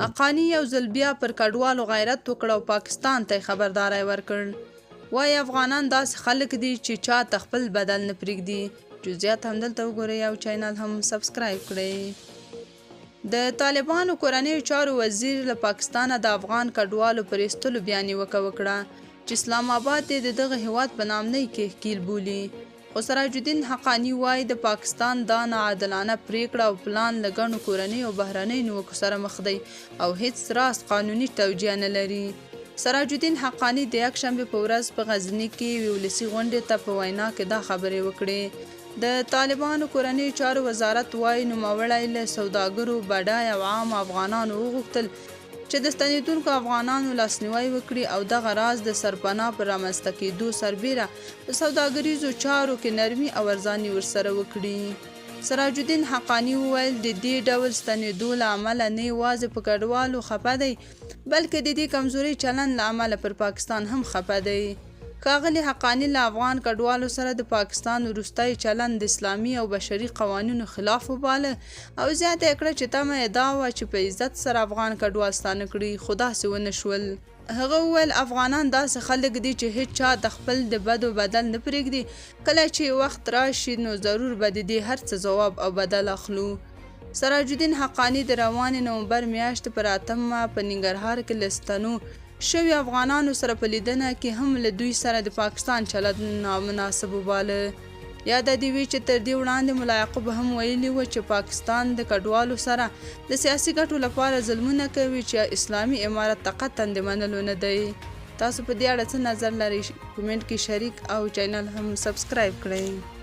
حقانی یو ځل بیا پر کډوالو غیرت وکړ او پاکستان ته خبرداری ورکړ. وایي افغانان داسې خلک دي چې چا ته خپل بدل نه پرېږدي. جزئیات همدلته وګورئ او چینل هم سبسکرایب کړئ. د طالبانو کورنیو چارو وزیر له پاکستانه د افغان کډوالو پر ایستلو بیا نیوکه وکړه چې اسلام آباد یې د دغه هیواد په نامنۍ کې ښکیل بولي. خو سراج الدین حقانی وایي د پاکستان دا ناعادلانه پریکړه او پلان له ګڼو کورنیو او بهرنیو نیوکو سره مخ دی او هیڅ راست قانوني توجیه نه لري. سراج الدین حقانی د یکشنبې په ورځ په غزني کې ولسي غونډې ته په وینا کې دا خبرې وکړې. د طالبانو کورنیو چارو وزارت وایي نوموړی له سوداګرو بډایه او عام افغانانو وغوښتل چې د ستنېدونکو افغانانو لاسنیوی وکړي او دغه راز د سرپناه پر رامنځته کېدو سربیره په سوداګریزو چارو کې نرمي او ارزاني ورسره وکړي. سراج الدین حقانی وویل د دې ډول ستنېدو له امله نه یوازې په کډوالو خفه دی بلکې د دې کمزوري چلند له امله پر پاکستان هم خفه دی. ښاغلي حقانی له افغان کډوالو سره د پاکستان وروستی چلند د اسلامي او بشري قوانینو خلاف وباله او زیاته یې کړه چې تمه یې دا وه چې په عزت سره افغان کډوال ستانه کړي، خو داسې ونه شول. هغه وویل افغانان داسې خلک دي چې هیڅ چا د خپل د بدو بدل نه پرېږدي. کله چې وخت راشي نو ضرور به د دې هر څه ځواب او بدل اخلو. سراج الدین حقانی د روانې نومبر میاشتې پر 8مه په ننګرهار کې له ستنو شوي افغانانو سره په لیدنه کې هم له دوی سره د پاکستان چلند نامناسب وباله. یاده دې وي چې تر دې وړاندې ملا یعقوب هم ویلي و چې پاکستان د کډوالو سره د سیاسي ګټو لپاره ظلمونه کوي چې اسلامي امارت ته قطعا د منلو نه دی. تاسو په دې اړه څه نظر لرئ؟ کومنټ کې شریک او چینل هم سبسکرایب کړئ.